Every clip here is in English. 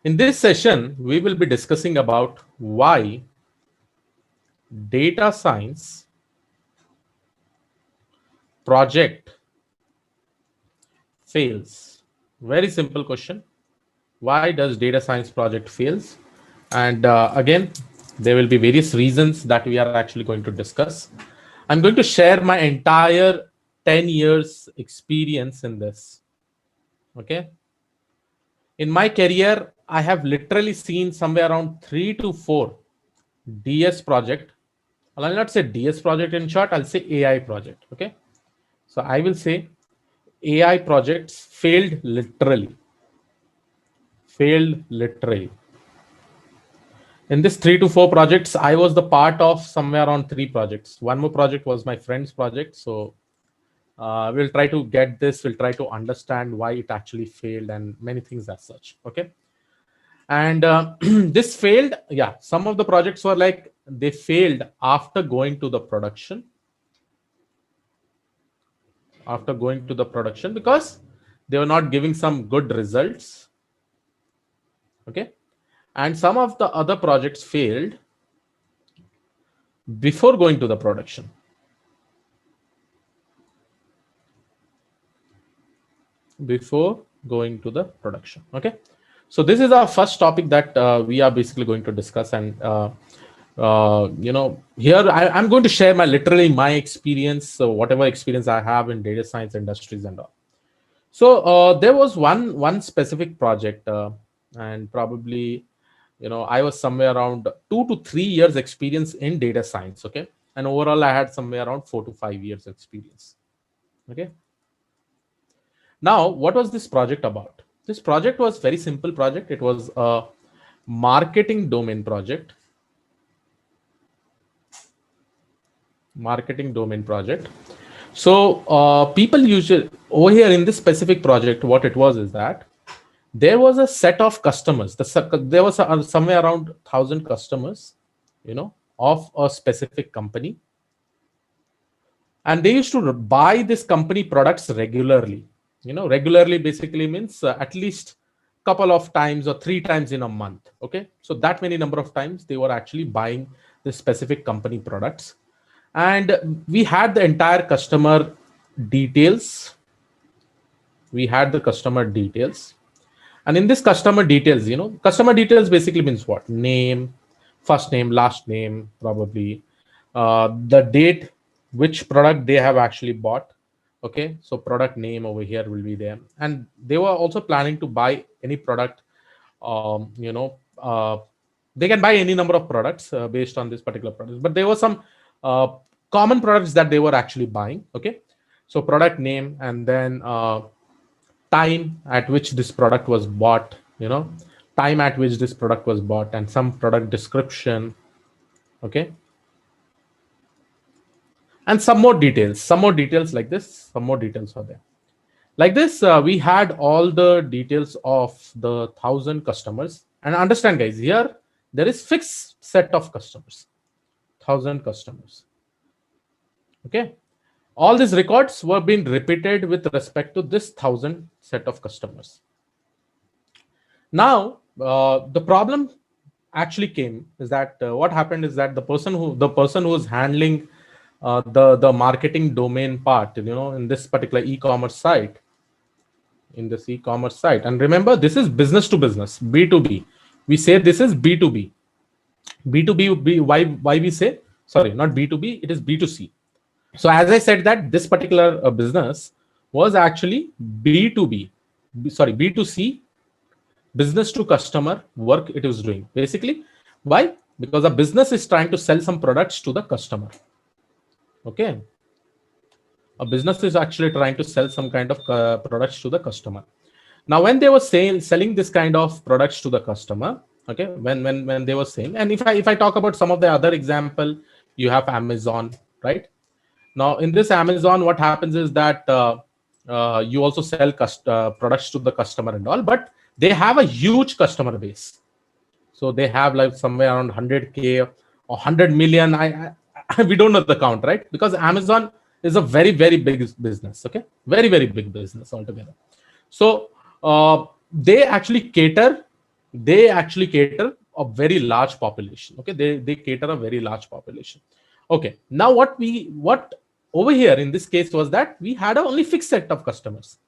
In this session, we will be discussing about why data science project fails. Very simple question. Why does data science project fails? And again, there will be various reasons that we are actually going to discuss. I'm going to share my entire 10 years experience in this. Okay. In my career, I have literally seen somewhere around 3 to 4 DS project. I'll not say DS project in short, I'll say AI project. Okay. So I will say AI projects failed literally. Failed literally. In this 3 to 4 projects, I was the part of somewhere around 3 projects. One more project was my friend's project. So we'll try to get this, we'll try to understand why it actually failed and many things as such. Okay. And this failed. Yeah. Some of the projects were like they failed after going to the production because they were not giving some good results. Okay. And some of the other projects failed before going to the production. Before going to the production. Okay. So this is our first topic that we are basically going to discuss. And here I'm going to share literally my experience. So whatever experience I have in data science industries and all. So there was one specific project, and probably I was somewhere around 2 to 3 years experience in data science. Okay. And overall I had somewhere around 4 to 5 years experience. Okay. Now, what was this project about? This project was very simple project. It was a marketing domain project. Marketing domain project. So people usually over here in this specific project, what it was is that there was a set of customers. There was somewhere around 1,000 customers, of a specific company, and they used to buy this company products regularly. Regularly basically means at least couple of times or 3 times in a month. Okay. So that many number of times they were actually buying this specific company products, and we had the entire customer details. We had the customer details, and in this customer details, customer details basically means what? Name, first name, last name, probably the date, which product they have actually bought. Okay. So product name over here will be there, and they were also planning to buy any product. um, you know uh, they can buy any number of products based on this particular product, but there were some uh, common products that they were actually buying. Okay. So product name, and then time at which this product was bought, time at which this product was bought, and some product description. Okay. And some more details like this, some more details are there like this. We had all the details of the 1,000 customers, and understand guys, here there is fixed set of customers, 1,000 customers. Okay. All these records were being repeated with respect to this 1,000 set of customers. Now the problem actually came is that what happened is that the person who was handling the marketing domain part, in this particular e-commerce site, and remember, this is business to business, B2B. We say this is B2B. B2B, why we say, sorry, not B2B, it is B2C. So as I said that this particular business was actually B2B, sorry, B2C, business to customer work it is doing. Basically, why? Because a business is trying to sell some products to the customer. Okay. A business is actually trying to sell some kind of products to the customer. Now when they were selling this kind of products to the customer, okay, when they were saying, and if I talk about some of the other example, you have Amazon, right? Now in this Amazon, what happens is that you also sell products to the customer and all, but they have a huge customer base. So they have like somewhere around 100K or 100 million. We don't know the count, right? Because Amazon is a very very big business. Okay, very very big business altogether. So they actually cater they actually cater a very large population. Okay, they cater a very large population. Okay, now what over here in this case was that we had a only fixed set of customers,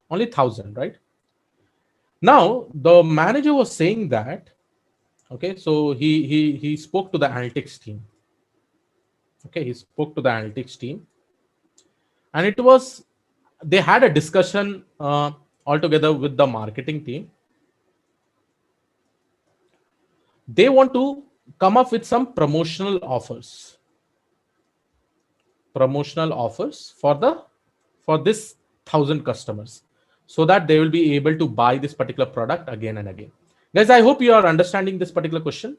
only 1,000, right? Now the manager was saying that, okay, so he spoke to the analytics team. Okay, he spoke to the analytics team, and it was, they had a discussion altogether with the marketing team. They want to come up with some promotional offers for this 1,000 customers, so that they will be able to buy this particular product again and again. Guys, I hope you are understanding this particular question.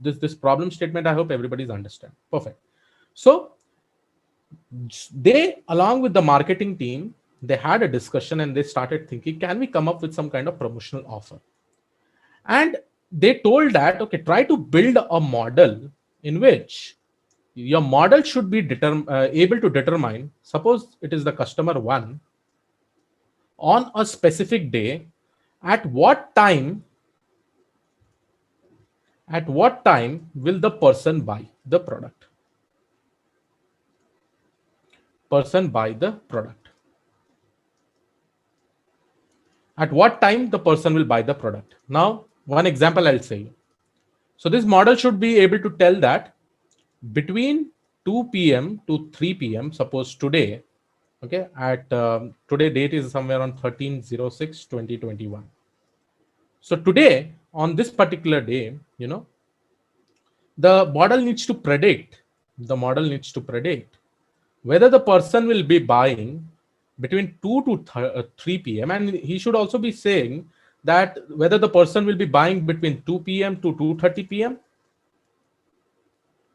This problem statement, I hope everybody's understand. Perfect. So they, along with the marketing team, they had a discussion and they started thinking, can we come up with some kind of promotional offer? And they told that, okay, try to build a model in which your model should be able to determine, suppose it is the customer one, on a specific day, at what time will the person buy the product? Person buy the product. At what time the person will buy the product? Now, one example I'll say. So this model should be able to tell that between 2 p.m. to 3 p.m., suppose today, okay, at today date is somewhere on 13/06/2021. So today, on this particular day, the model needs to predict whether the person will be buying between 2 to 3 p.m. and he should also be saying that whether the person will be buying between 2 p.m. to 2:30 p.m.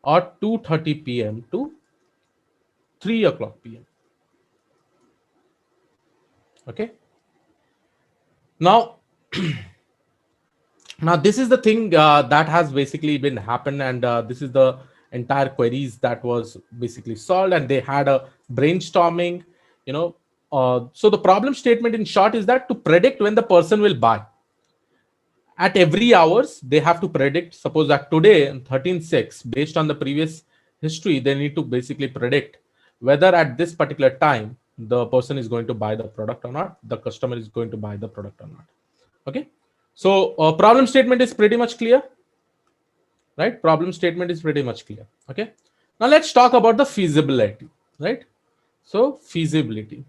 or 2:30 p.m. to 3 o'clock p.m. Okay. Now, now this is the thing that has basically been happened, and this is the entire queries that was basically solved, and they had a brainstorming. So the problem statement in short is that to predict when the person will buy, at every hours they have to predict. Suppose that today 13/6, based on the previous history, they need to basically predict whether at this particular time the person is going to buy the product or not, the customer is going to buy the product or not. Okay, so problem statement is pretty much clear, right? Problem statement is pretty much clear. Okay, now let's talk about the feasibility, right? So feasibility,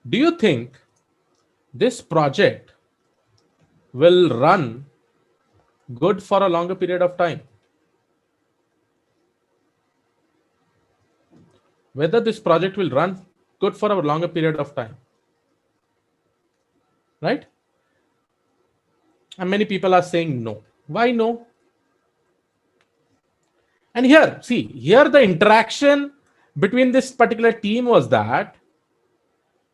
do you think this project will run good for a longer period of time? Whether this project will run good for a longer period of time, right? And many people are saying no. Why no? And here, see, here the interaction between this particular team was that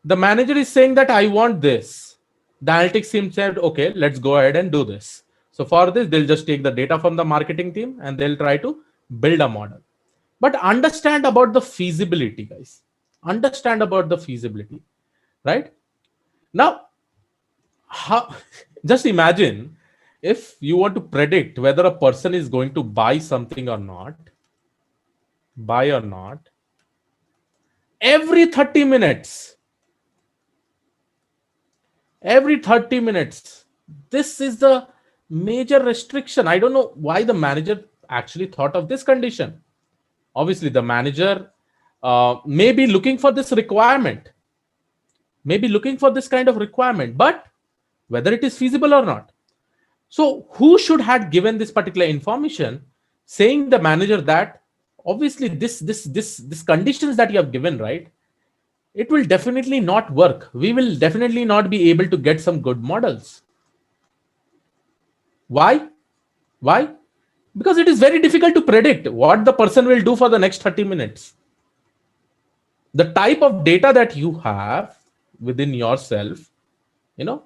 the manager is saying that I want this. The analytics team said, okay, let's go ahead and do this. So for this, they'll just take the data from the marketing team and they'll try to build a model. But understand about the feasibility, guys. Understand about the feasibility, right? Now, how, just imagine if you want to predict whether a person is going to buy something or not, every 30 minutes, this is the major restriction. I don't know why the manager actually thought of this condition. Obviously the manager may be looking for this requirement, but whether it is feasible or not. So who should have given this particular information, saying the manager that obviously this conditions that you have given, right, it will definitely not work. We will definitely not be able to get some good models. Why? Because it is very difficult to predict what the person will do for the next 30 minutes. The type of data that you have within yourself, the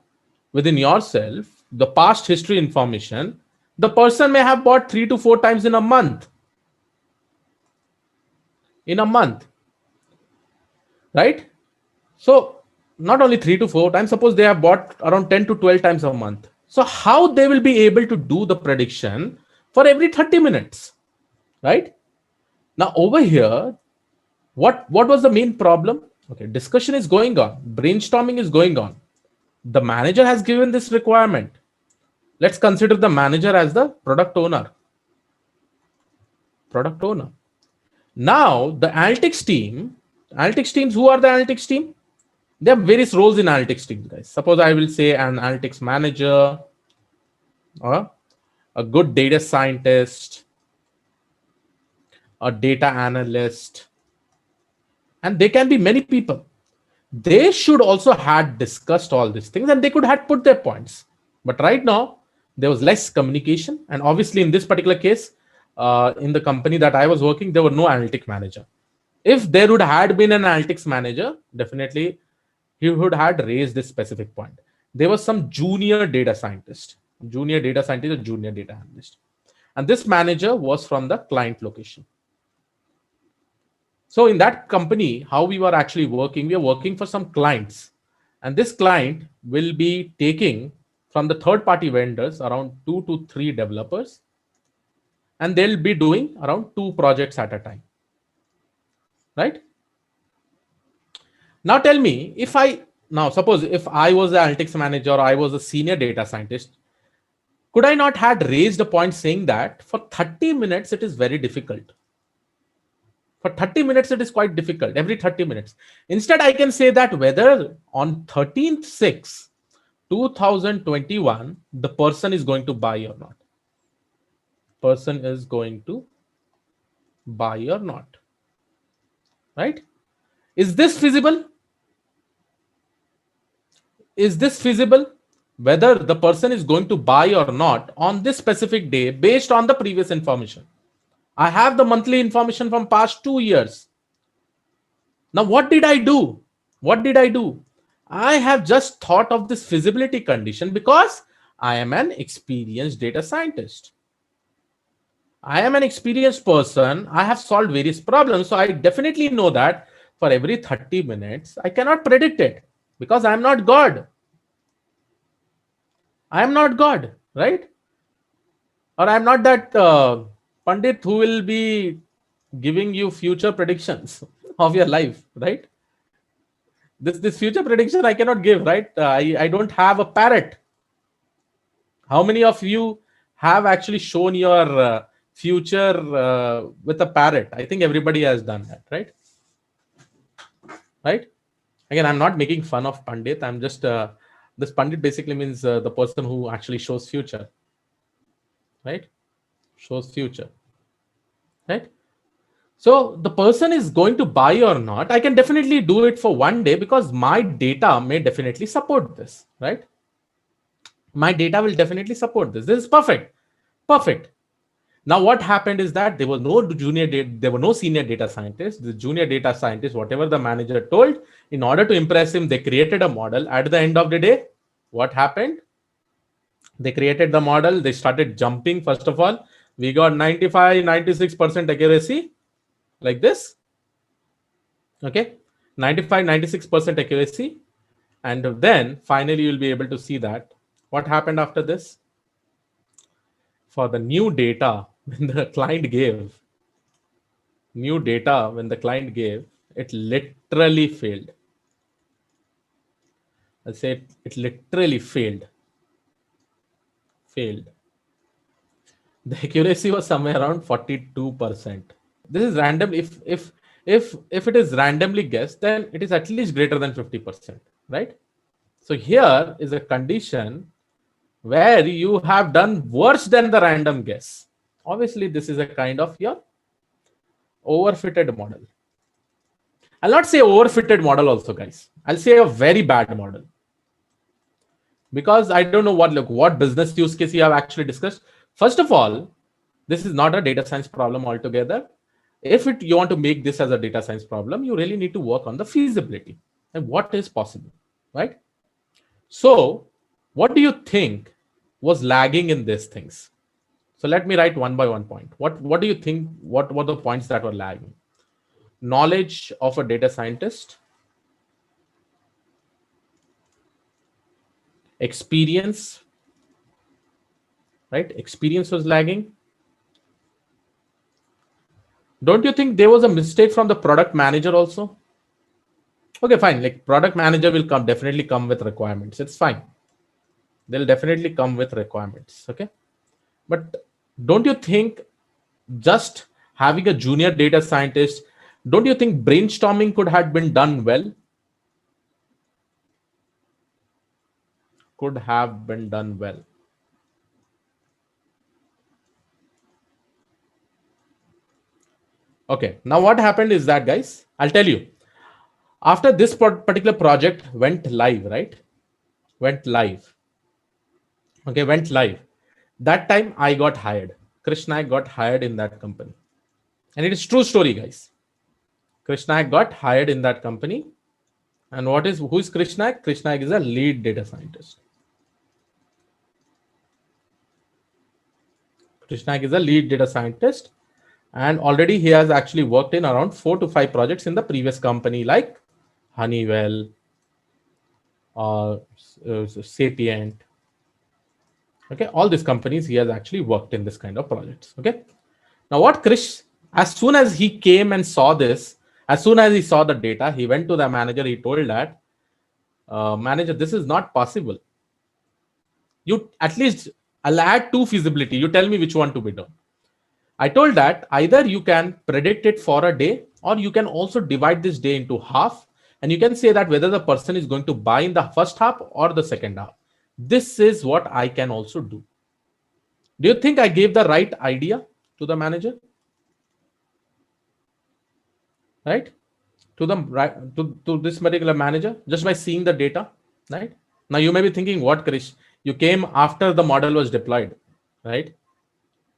past history information, the person may have bought 3 to 4 times in a month. Right? So not only 3 to 4 times, suppose they have bought around 10 to 12 times a month. So how they will be able to do the prediction for every 30 minutes, right? Now over here, what was the main problem? Okay, discussion is going on, brainstorming is going on. The manager has given this requirement. Let's consider the manager as the product owner. Product owner. Now the analytics teams, who are the analytics team? There are various roles in analytics teams, guys. Suppose I will say an analytics manager, or a good data scientist, a data analyst, and they can be many people. They should also had discussed all these things and they could had put their points. But right now there was less communication, and obviously in this particular case, in the company that I was working, there were no analytic manager. If there would had been an analytics manager, definitely he would had raised this specific point. There was some junior data scientist, or junior data analyst, and this manager was from the client location. So in that company, how we were actually working, we are working for some clients, and this client will be taking from the third party vendors around 2 to 3 developers, and they'll be doing around 2 projects at a time, right? Now tell me, if I now suppose if I was the analytics manager or I was a senior data scientist, could I not had raised a point saying that for 30 minutes it is very difficult? For 30 minutes it is quite difficult, every 30 minutes. Instead, I can say that whether on 13th 6 2021 the person is going to buy or not. Person is going to buy or not, right? Is this feasible? Is this feasible? Whether the person is going to buy or not on this specific day based on the previous information. I have the monthly information from past 2 years. Now, what did I do? What did I do? I have just thought of this feasibility condition because I am an experienced data scientist. I am an experienced person. I have solved various problems. So I definitely know that for every 30 minutes, I cannot predict it because I am not God. I am not God, right? Or I'm not that Pandit who will be giving you future predictions of your life, right? This future prediction I cannot give, right? I don't have a parrot. How many of you have actually shown your future with a parrot? I think everybody has done that, right? Right? Again, I'm not making fun of Pandit. I'm just this Pandit basically means the person who actually shows future, right? Shows future, right? So the person is going to buy or not, I can definitely do it for one day because my data may definitely support this, right? My data will definitely support this. This is perfect. Perfect. Now what happened is that there was no there were no senior data scientists. The junior data scientist, whatever the manager told, in order to impress him, they created a model. At the end of the day, what happened? They created the model. They started jumping. First of all, we got 95, 96% accuracy like this. Okay, 95, 96% accuracy. And then finally, you'll be able to see that. What happened after this? For the new data, when the client gave, it literally failed. I'll say it literally failed. Failed. The accuracy was somewhere around 42%. This is random. If it is randomly guessed, then it is at least greater than 50%, right? So here is a condition where you have done worse than the random guess. Obviously, this is a kind of your overfitted model. I'll not say overfitted model also, guys. I'll say a very bad model. Because I don't know what business use case you have actually discussed. First of all, this is not a data science problem altogether. If you want to make this as a data science problem, you really need to work on the feasibility and what is possible, right? So, what do you think was lagging in these things? So let me write one by one point. What do you think? What were the points that were lagging? Knowledge of a data scientist, Experience, right? Experience was lagging. Don't you think there was a mistake from the product manager also? Okay, fine. Like product manager will definitely come with requirements. It's fine. They'll definitely come with requirements. Okay. But don't you think just having a junior data scientist, don't you think brainstorming could have been done well? Could have been done well. Okay. Now what happened is that, guys, I'll tell you. After this particular project went live, right? Went live. Okay, went live. That time I got hired. Krishna got hired in that company. And it is true story, guys. Krishna got hired in that company. And who is Krishna? Krishna is a lead data scientist. Krishna is a lead data scientist. And already he has actually worked in around 4 to 5 projects in the previous company like Honeywell, Sapient. Okay, all these companies he has actually worked in this kind of projects. Okay. Now, what Krish, as soon as he came and saw this, as soon as he saw the data, he went to the manager. He told that, manager, this is not possible. You at least, I'll add 2 feasibility. You tell me which one to be done. I told that either you can predict it for a day, or you can also divide this day into half, and you can say that whether the person is going to buy in the first half or the second half. This is what I can also do. Do you think I gave the right idea to the manager? Right? To the right to this particular manager just by seeing the data, right? Now you may be thinking, what, Krish? You came after the model was deployed, right?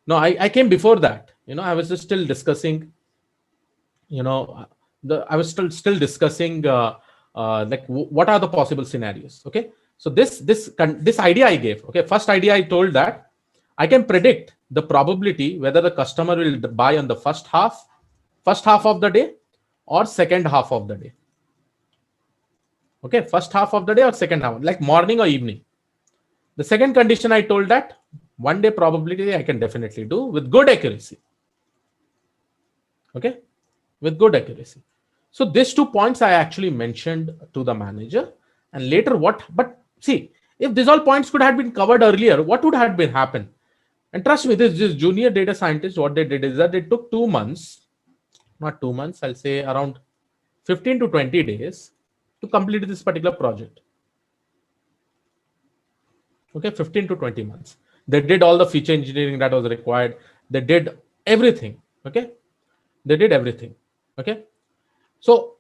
No, I came before that. I was just still discussing, I was still discussing like what are the possible scenarios. Okay, so this idea I gave. Okay, first idea I told that I can predict the probability whether the customer will buy on the first half of the day or second half of the day. Okay, first half of the day or second half, like morning or evening. The second condition I told that one day probability I can definitely do with good accuracy. Okay, with good accuracy. So these 2 points I actually mentioned to the manager, and later what? But see, if these all points could have been covered earlier, what would have been happened? And trust me, this junior data scientist, what they did is that they took 2 months, not 2 months, I'll say around 15 to 20 days to complete this particular project. Okay, 15 to 20 months. They did all the feature engineering that was required. They did everything. Okay, they did everything. Okay, so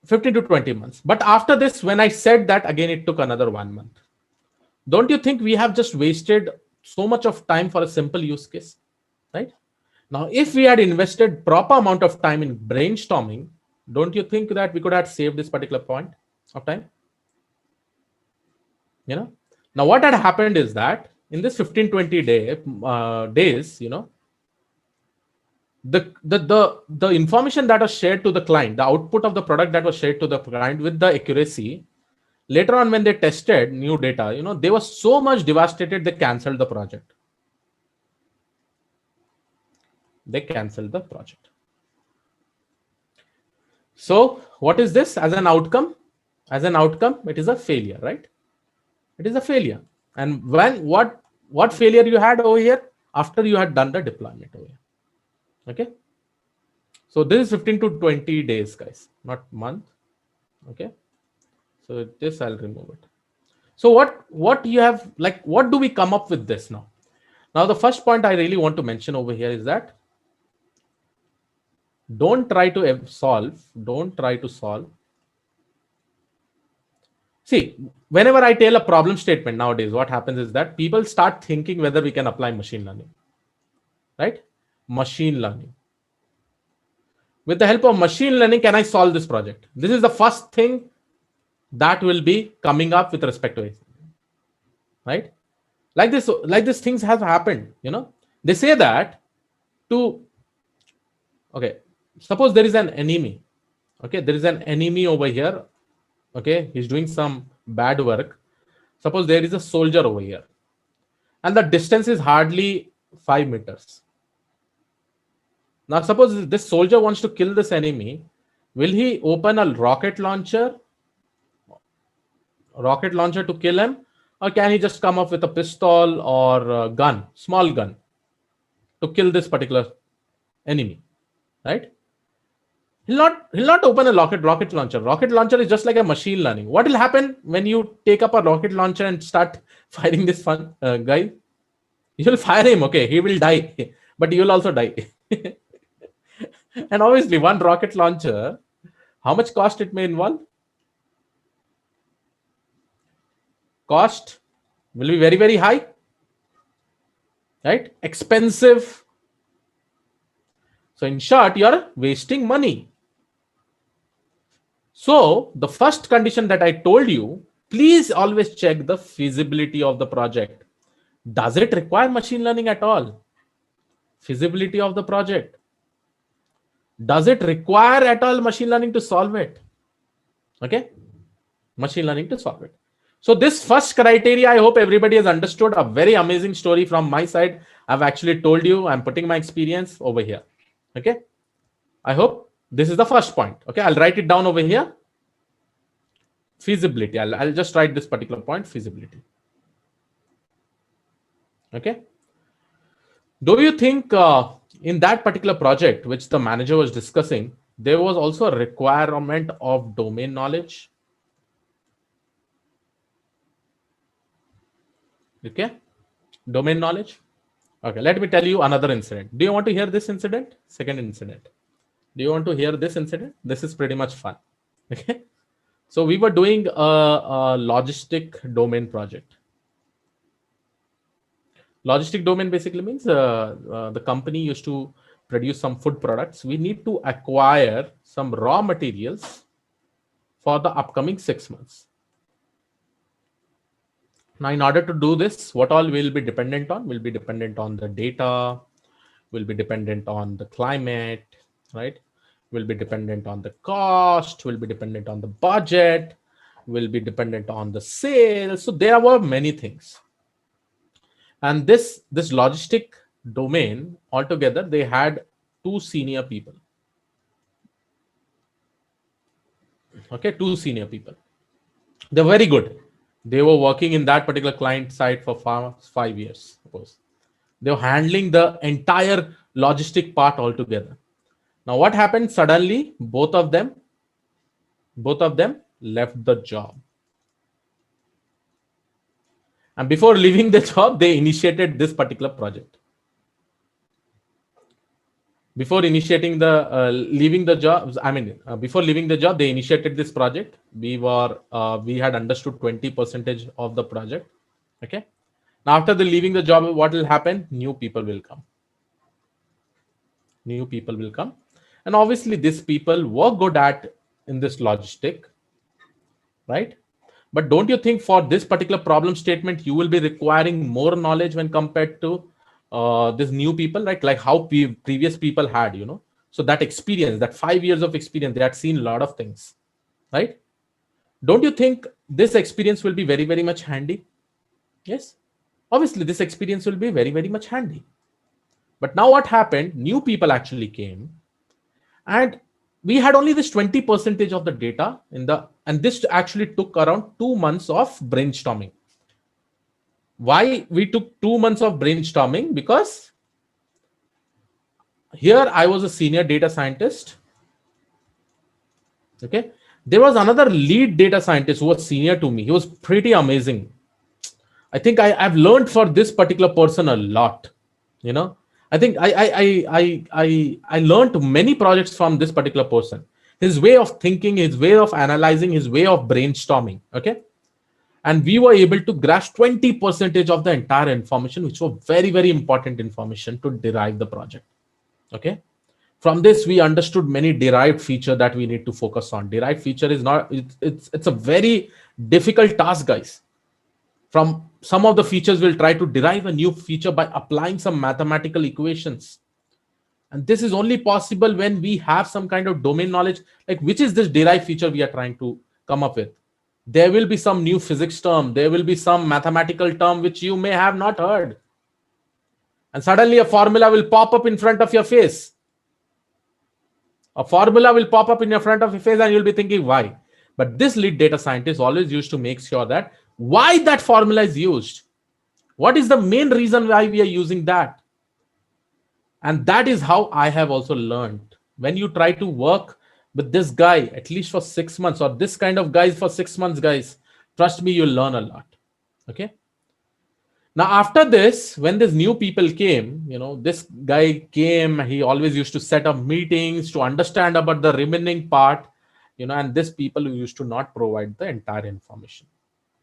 15 to 20 months. But after this, when I said that, again it took another 1 month. Don't you think we have just wasted so much of time for a simple use case, right? Now if we had invested proper amount of time in brainstorming, don't you think that we could have saved this particular point of time? Now what had happened is that in this 15-20 days, the information that was shared to the client, the output of the product that was shared to the client with the accuracy, later on when they tested new data, they were so much devastated they canceled the project. So what is this as an outcome? As an outcome, it is a failure, right? It is a failure. And what failure you had over here after you had done the deployment over here? Okay, so this is 15 to 20 days, guys, not month. Okay, so this I'll remove it. So what you have, like, what do we come up with this now? Now the first point I really want to mention over here is that don't try to solve. See, whenever I tell a problem statement nowadays, what happens is that people start thinking whether we can apply machine learning, right? Machine learning. With the help of machine learning, can I solve this project? This is the first thing that will be coming up with respect to it, right? Like this things have happened. They say that to, okay, suppose there is an enemy. Okay, there is an enemy over here. Okay, he's doing some bad work. Suppose there is a soldier over here, and the distance is hardly 5 meters. Now, suppose this soldier wants to kill this enemy. Will he open a rocket launcher to kill him, or can he just come up with a pistol or a gun, small gun, to kill this particular enemy? Right? He'll not open a rocket launcher. Rocket launcher is just like a machine learning. What will happen when you take up a rocket launcher and start firing this fun guy? You will fire him, okay? He will die, but you will also die. And obviously, one rocket launcher, how much cost it may involve? Cost will be very, very high, right? Expensive. So, in short, you're wasting money. So, the first condition that I told you, please always check the feasibility of the project. Does it require machine learning at all? Feasibility of the project. Does it require at all machine learning to solve it? Okay, machine learning to solve it. So this first criteria, I hope everybody has understood. A very amazing story from my side. I've actually told you, I'm putting my experience over here. Okay, I hope this is the first point. Okay, I'll write it down over here. Feasibility. I'll just write this particular point, feasibility. Okay. Do you think in that particular project, which the manager was discussing, there was also a requirement of domain knowledge? Okay, domain knowledge. Okay, let me tell you another incident. Do you want to hear this incident? Second incident. Do you want to hear this incident? This is pretty much fun. Okay, so we were doing a logistic domain project. Logistic domain basically means the company used to produce some food products. We need to acquire some raw materials for the upcoming 6 months. Now, in order to do this, what all will be dependent on? Will be dependent on the data, will be dependent on the climate, right? Will be dependent on the cost, will be dependent on the budget, will be dependent on the sales. So there were many things. And this logistic domain altogether, they had 2 senior people. Okay, 2 senior people. They're very good. They were working in that particular client side for 5 years, suppose. They were handling the entire logistic part altogether. Now, what happened? Suddenly, both of them left the job. And before leaving the job, they initiated this particular project. Before initiating the leaving the job, before leaving the job, they initiated this project. We had understood 20% of the project. Okay. Now, after the leaving the job, what will happen? New people will come. New people will come, and obviously, these people were good at in this logistic, right? But don't you think for this particular problem statement, you will be requiring more knowledge when compared to these new people, right? Like how previous people had, so that experience, that 5 years of experience, they had seen a lot of things, right? Don't you think this experience will be very, very much handy? Yes, obviously this experience will be very, very much handy. But now what happened? New people actually came, and we had only this 20% of the data and this actually took around 2 months of brainstorming. Why we took 2 months of brainstorming? Because here I was a senior data scientist. Okay. There was another lead data scientist who was senior to me. He was pretty amazing. I think I've learned for this particular person a lot. I think I learned many projects from this particular person. His way of thinking, his way of analyzing, his way of brainstorming. Okay. And we were able to grasp 20% of the entire information, which was very, very important information to derive the project. Okay. From this, we understood many derived feature that we need to focus on. Derived feature is not, it's a very difficult task, guys. From some of the features, we'll try to derive a new feature by applying some mathematical equations. And this is only possible when we have some kind of domain knowledge, like which is this derived feature we are trying to come up with. There will be some new physics term, there will be some mathematical term which you may have not heard, and suddenly a formula will pop up in front of your face. A formula will pop up in your front of your face and you'll be thinking why. But this lead data scientist always used to make sure that why that formula is used, what is the main reason why we are using that. And that is how I have also learned. When you try to work with this guy at least for 6 months, or this kind of guys for 6 months, guys, trust me, you'll learn a lot. Okay. Now, after this, when these new people came, this guy came, he always used to set up meetings to understand about the remaining part, and these people who used to not provide the entire information.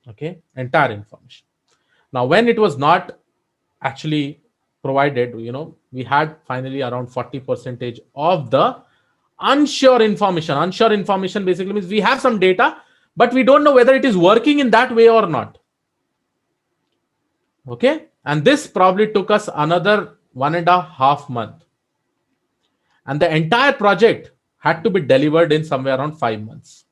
Okay. Entire information. Now, when it was not actually provided, we had finally around 40% of the unsure information. Unsure information basically means we have some data, but we don't know whether it is working in that way or not. Okay. And this probably took us another 1.5 months. And the entire project had to be delivered in somewhere around 5 months.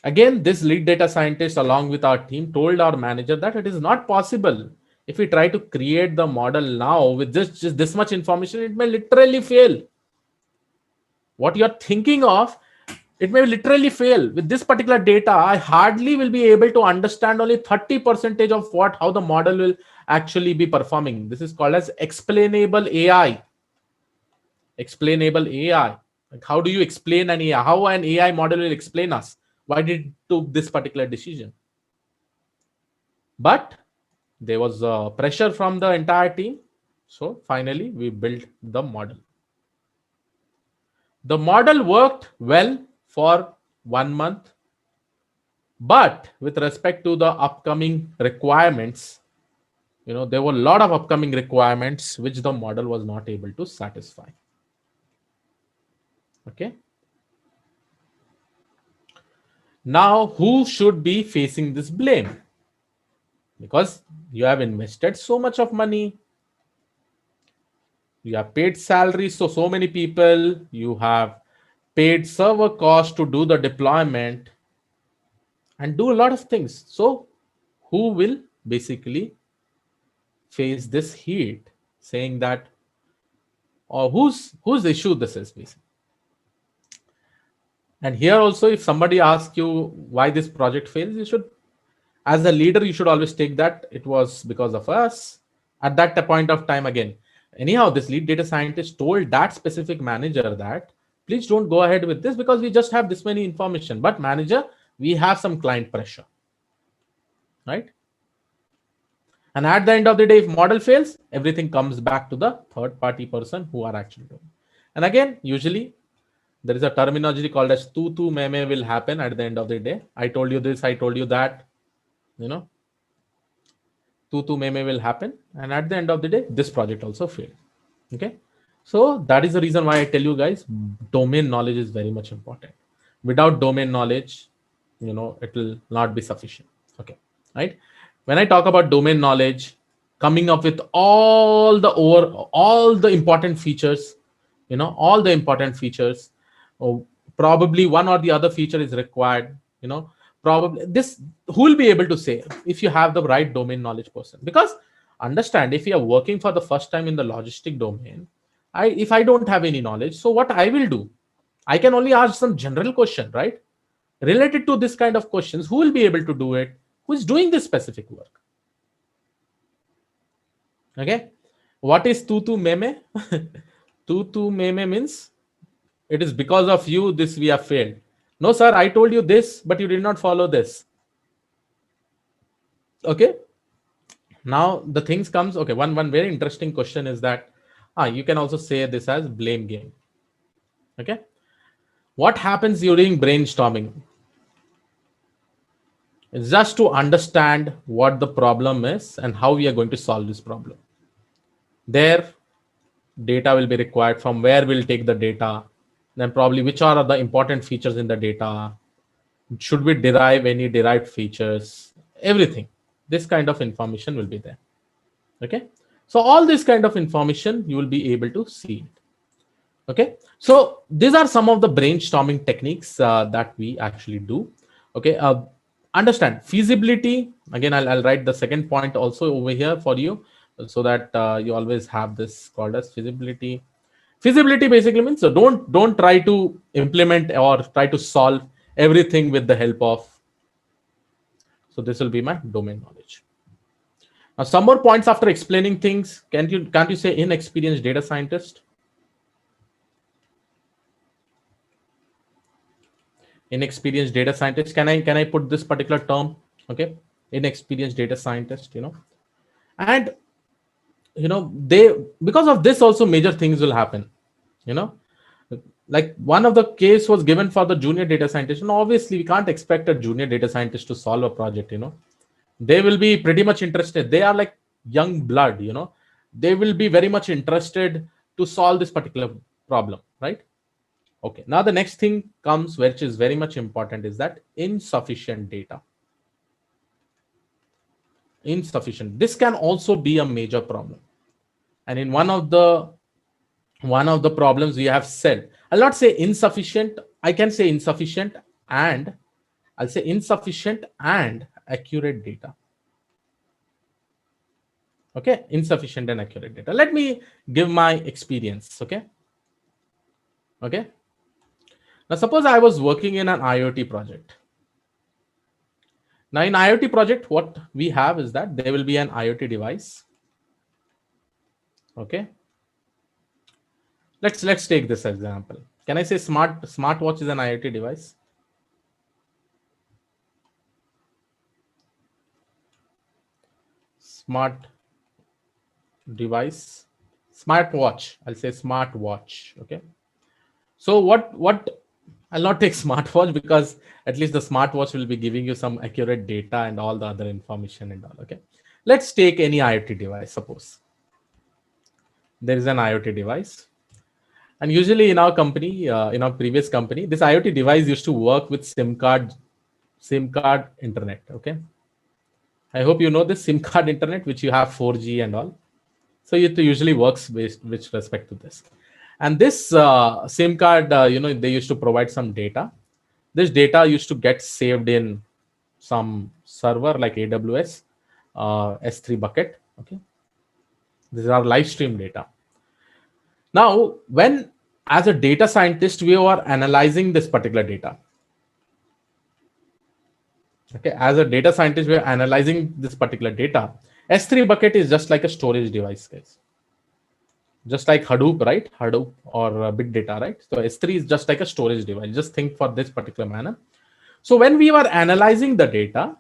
Again, this lead data scientist, along with our team, told our manager that it is not possible. If we try to create the model now with just this much information, it may literally fail. What you're thinking of, it may literally fail. With this particular data, I hardly will be able to understand only 30% of how the model will actually be performing. This is called as explainable AI. Explainable AI. Like, how do you explain an AI? How an AI model will explain us? Why did it took this particular decision? But there was pressure from the entire team. So finally, we built the model. The model worked well for 1 month. But with respect to the upcoming requirements, there were a lot of upcoming requirements which the model was not able to satisfy. Okay. Now, who should be facing this blame? Because you have invested so much of money, you have paid salaries to so many people, you have paid server costs to do the deployment and do a lot of things. So, who will basically face this heat, saying that, or whose issue this is basically? And here also, if somebody asks you why this project fails, you should, as a leader, you should always take that it was because of us at that point of time. Again, anyhow, this lead data scientist told that specific manager that please don't go ahead with this because we just have this many information. But manager, we have some client pressure, right? And at the end of the day, if model fails, everything comes back to the third party person who are actually doing. And again, usually there is a terminology called as tu meme will happen at the end of the day. I told you this, I told you that, tu meme will happen. And at the end of the day, this project also failed. Okay. So that is the reason why I tell you guys, domain knowledge is very much important. Without domain knowledge, it will not be sufficient. Okay. Right. When I talk about domain knowledge, coming up with all the important features, all the important features, probably one or the other feature is required, probably this, who will be able to say if you have the right domain knowledge person? Because understand, if you are working for the first time in the logistic domain, if I don't have any knowledge, so what I will do, I can only ask some general question, right, related to this kind of questions. Who will be able to do it? Who is doing this specific work? Okay. What is tu meme? Tu meme means it is because of you this we have failed. No sir, I told you this but you did not follow this. Okay. Now the things comes. Okay, one very interesting question is that you can also say this as blame game. Okay. What happens during brainstorming? It's just to understand what the problem is and how we are going to solve this problem. There, data will be required. From where we'll take the data, then probably which are the important features in the data, should we derive any derived features, everything. This kind of information will be there. Okay. So all this kind of information you will be able to see it. Okay. So these are some of the brainstorming techniques that we actually do. Okay, understand feasibility. Again, I'll write the second point also over here for you, so that you always have this called as feasibility. Feasibility basically means, so don't try to implement or try to solve everything with the help of. So this will be my domain knowledge. Now, some more points after explaining things. Can't you say inexperienced data scientist? Inexperienced data scientist. Can I put this particular term? Okay, inexperienced data scientist. And they, because of this also major things will happen. You know, like one of the case was given for the junior data scientist, and obviously we can't expect a junior data scientist to solve a project. They will be pretty much interested. They are like young blood. They will be very much interested to solve this particular problem, right? Okay, now the next thing comes, which is very much important, is that insufficient data. Insufficient, this can also be a major problem. And in one of the problems we have said, I'll not say insufficient, I can say insufficient, and I'll say insufficient and accurate data. Okay, insufficient and accurate data. Let me give my experience. Okay, now suppose I was working in an IoT project. Now in IoT project, what we have is that there will be an IoT device. Okay, let's take this example. Can I say smartwatch is an IoT device? Smart device, smartwatch. I'll say smartwatch. Okay. So what I'll not take smartwatch, because at least the smartwatch will be giving you some accurate data and all the other information and all. Okay. Let's take any IoT device. Suppose there is an IoT device, and usually in our company, in our previous company, this IoT device used to work with SIM card internet. Okay. I hope you know this SIM card internet, which you have 4G and all. So it usually works with respect to this. And this SIM card, they used to provide some data. This data used to get saved in some server like AWS, S3 bucket. Okay, these are live stream data. Now, when as a data scientist we are analyzing this particular data. Okay, as a data scientist we are analyzing this particular data. S3 bucket is just like a storage device, guys. Just like Hadoop, right? Hadoop or big data, right? So S3 is just like a storage device. Just think for this particular manner. So when we were analyzing the data,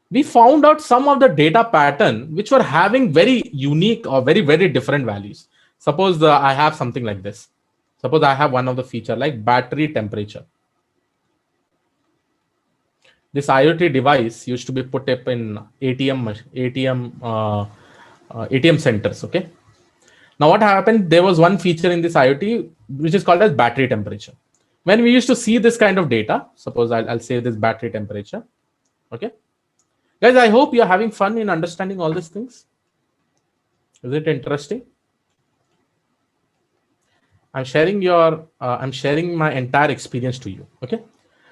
we found out some of the data pattern which were having very unique or very, very different values. Suppose I have something like this. Suppose I have one of the feature like battery temperature. This IoT device used to be put up in ATM centers. Okay. Now what happened? There was one feature in this IoT which is called as battery temperature. When we used to see this kind of data, suppose I'll say this battery temperature. Okay, guys, I hope you're having fun in understanding all these things. Is it interesting? I'm sharing my entire experience to you. Okay,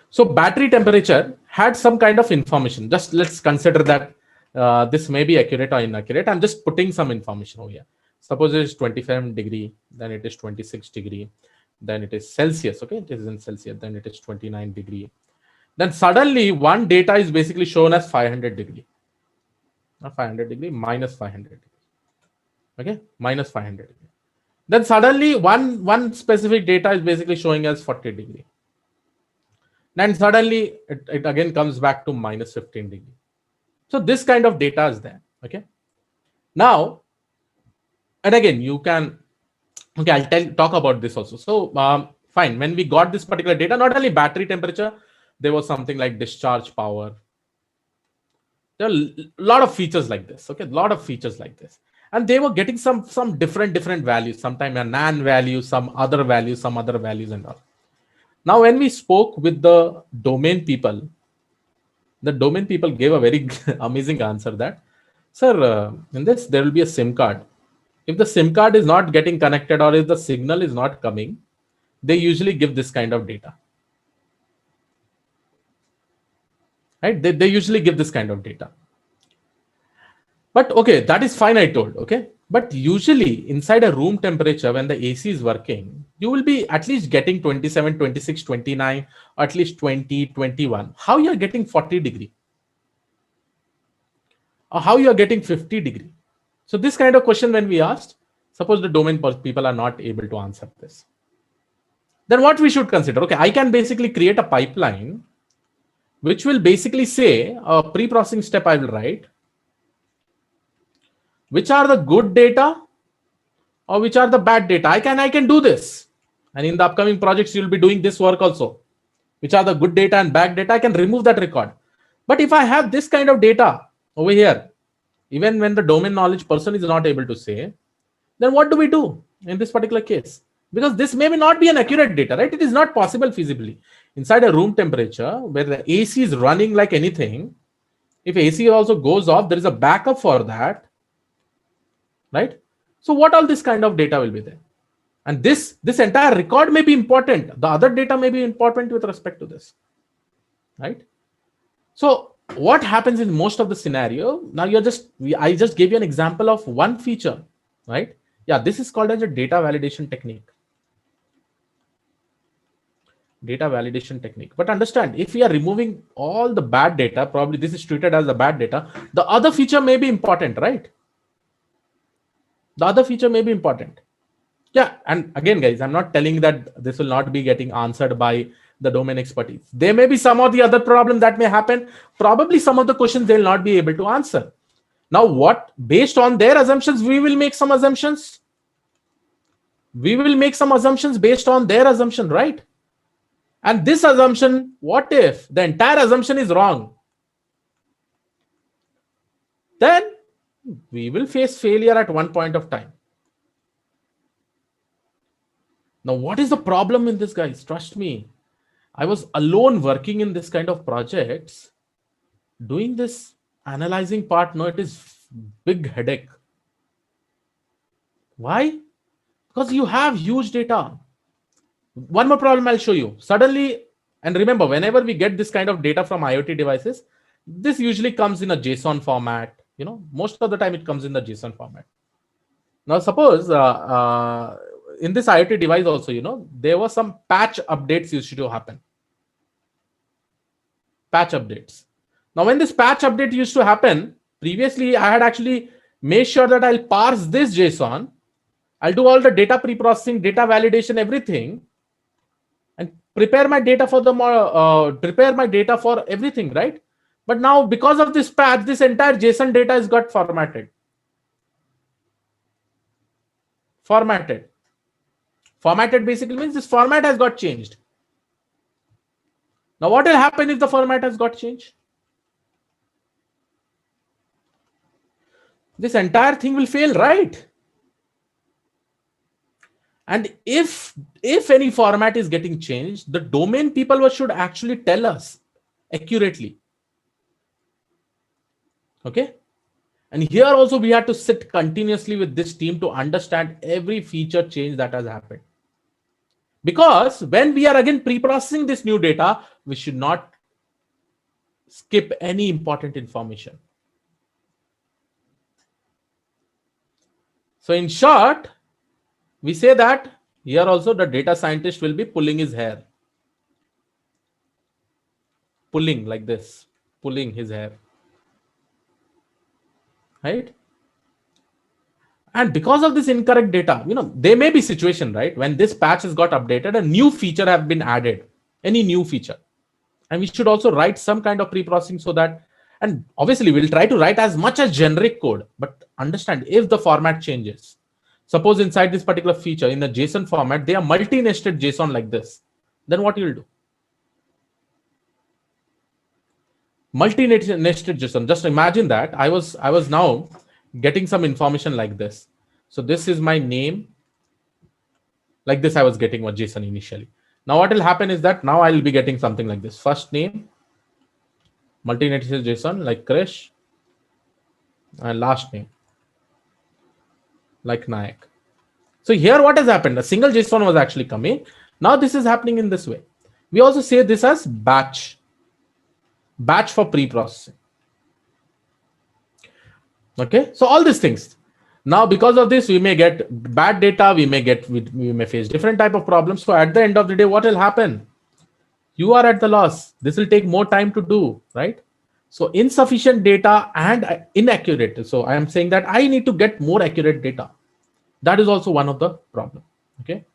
so battery temperature had some kind of information. Just let's consider that this may be accurate or inaccurate. I'm just putting some information over here. Suppose it is 25 degree, then it is 26 degree, then it is Celsius. Okay, it is in Celsius, then it is 29 degree. Then suddenly one data is basically shown as 500 degree. Not 500 degree, minus 500 degree. Okay, minus 500 degree. Then suddenly one specific data is basically showing as 40 degree. Then suddenly it again comes back to minus 15 degree. So this kind of data is there. Okay. Now, and again, you can, okay, I'll talk about this also. So fine, when we got this particular data, not only battery temperature, there was something like discharge power. There are a lot of features like this. Okay, a lot of features like this. And they were getting some different values, sometimes a NaN value, some other values and all. Now, when we spoke with the domain people gave a very amazing answer that, sir, in this, there will be a SIM card. If the SIM card is not getting connected or if the signal is not coming, they usually give this kind of data. right? They usually give this kind of data. But okay, that is fine, I told. Okay. But usually inside a room temperature, when the AC is working, you will be at least getting 27, 26, 29, or at least 20, 21. How you are getting 40 degree? Or how you are getting 50 degree? So this kind of question when we asked, suppose the domain people are not able to answer this. Then what we should consider? Okay, I can basically create a pipeline which will basically say a pre-processing step I will write, which are the good data or which are the bad data. I can do this. And in the upcoming projects, you'll be doing this work also. Which are the good data and bad data, I can remove that record. But if I have this kind of data over here, even when the domain knowledge person is not able to say, then what do we do in this particular case? Because this may not be an accurate data, right? It is not possible feasibly. Inside a room temperature where the AC is running like anything, if AC also goes off, there is a backup for that, right? So what all this kind of data will be there? And this entire record may be important. The other data may be important with respect to this, right? So what happens in most of the scenario, now I just gave you an example of one feature, right? Yeah, this is called as a data validation technique. Data validation technique. But understand, if we are removing all the bad data, probably this is treated as the bad data, the other feature may be important, right? The other feature may be important. Yeah, and again, guys, I'm not telling that this will not be getting answered by the domain expertise. There may be some of the other problem that may happen. Probably some of the questions they'll not be able to answer. Now, what based on their assumptions, we will make some assumptions. We will make some assumptions based on their assumption, right? And this assumption, what if the entire assumption is wrong? Then we will face failure at one point of time. Now, what is the problem in this, guys? Trust me. I was alone working in this kind of projects, doing this analyzing part. No, it is big headache. Why? Because you have huge data. One more problem I'll show you. Suddenly, and remember, whenever we get this kind of data from IoT devices, this usually comes in a JSON format. You know, most of the time it comes in the JSON format. Now, suppose in this IoT device also, you know, there were some patch updates used to happen. Patch updates. Now, when this patch update used to happen, previously I had actually made sure that I'll parse this JSON. I'll do all the data pre-processing, data validation, everything, and prepare my data for everything, right? But now, because of this patch, this entire JSON data has got formatted. Formatted basically means this format has got changed. Now, what will happen if the format has got changed? This entire thing will fail, right? And if any format is getting changed, the domain people should actually tell us accurately. Okay. And here also we have to sit continuously with this team to understand every feature change that has happened. Because when we are again pre-processing this new data, we should not skip any important information. So in short, we say that here also the data scientist will be pulling his hair. Pulling like this, pulling his hair. Right? And because of this incorrect data, you know, there may be situation, right? When this patch has got updated, a new feature have been added, any new feature. And we should also write some kind of pre-processing so that, and obviously we'll try to write as much as generic code, but understand if the format changes. Suppose inside this particular feature in the JSON format, they are multi-nested JSON like this. Then what you'll do? Multi-nested JSON. Just imagine that I was now getting some information like this. So this is my name. Like this, I was getting one JSON initially. Now what will happen is that now I will be getting something like this. First name, multi-nested JSON like Krish, and last name like Nayak. So here what has happened? A single JSON was actually coming. Now this is happening in this way. We also say this as batch. batch for pre-processing. Okay, so all these things. Now, because of this, we may get bad data. We may face different type of problems. So at the end of the day, what will happen? You are at the loss. This will take more time to do, right? So insufficient data and inaccurate. So I am saying that I need to get more accurate data. That is also one of the problem. Okay,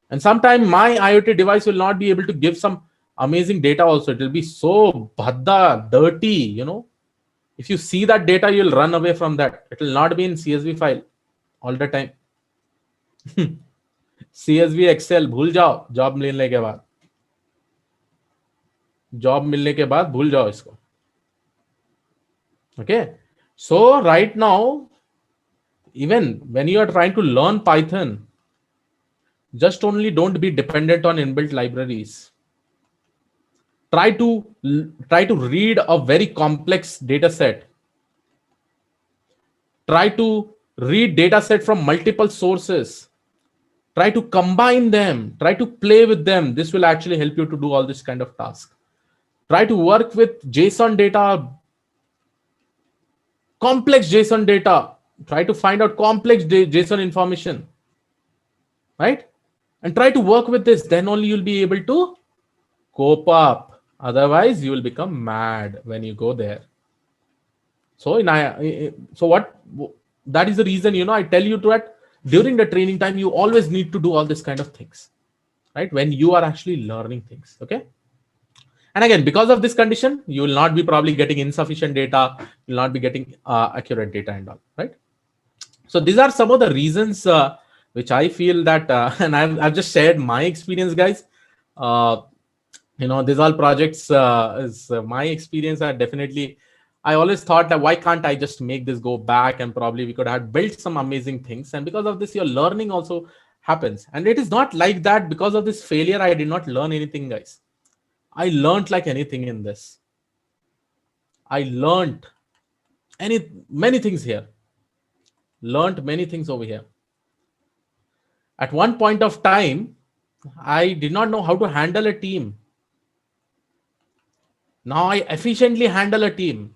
and sometimes my IoT device will not be able to give some amazing data. Also, it will be so bhadda, dirty. If you see that data, you'll run away from that. It will not be in CSV file all the time. CSV Excel भूल जाओ job मिलने के बाद भूल जाओ इसको. Okay, so right now, even when you are trying to learn Python, just only don't be dependent on inbuilt libraries. Try to read a very complex data set. Try to read data set from multiple sources. Try to combine them. Try to play with them. This will actually help you to do all this kind of task. Try to work with JSON data, complex JSON data. Try to find out complex JSON information, right? And try to work with this. Then only you'll be able to cope up. Otherwise, you will become mad when you go there. So that is the reason, I tell you that during the training time, you always need to do all this kind of things, right? When you are actually learning things, okay? And again, because of this condition, you will not be probably getting insufficient data, you'll not be getting accurate data and all, right? So these are some of the reasons which I feel that, and I've just shared my experience, guys. These all projects is my experience are definitely. I always thought that why can't I just make this go back, and probably we could have built some amazing things. And because of this, your learning also happens. And it is not like that because of this failure, I did not learn anything, guys. I learned like anything in this. I learned many things here. Learned many things over here. At one point of time, I did not know how to handle a team. Now I efficiently handle a team.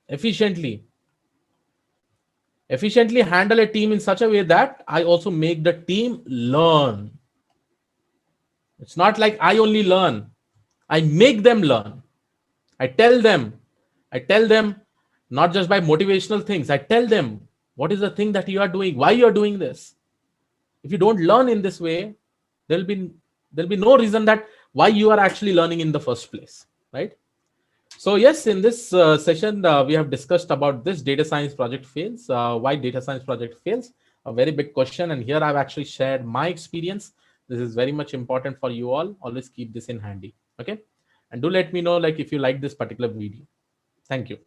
Efficiently handle a team in such a way that I also make the team learn. It's not like I only learn. I make them learn. I tell them not just by motivational things. I tell them what is the thing that you are doing, why you are doing this. If you don't learn in this way, there'll be no reason that why you are actually learning in the first place, right? So yes, in this session, we have discussed about this data science project fails, why data science project fails, a very big question. And here I've actually shared my experience. This is very much important for you all. Always keep this in handy. Okay. And do let me know if you like this particular video. Thank you.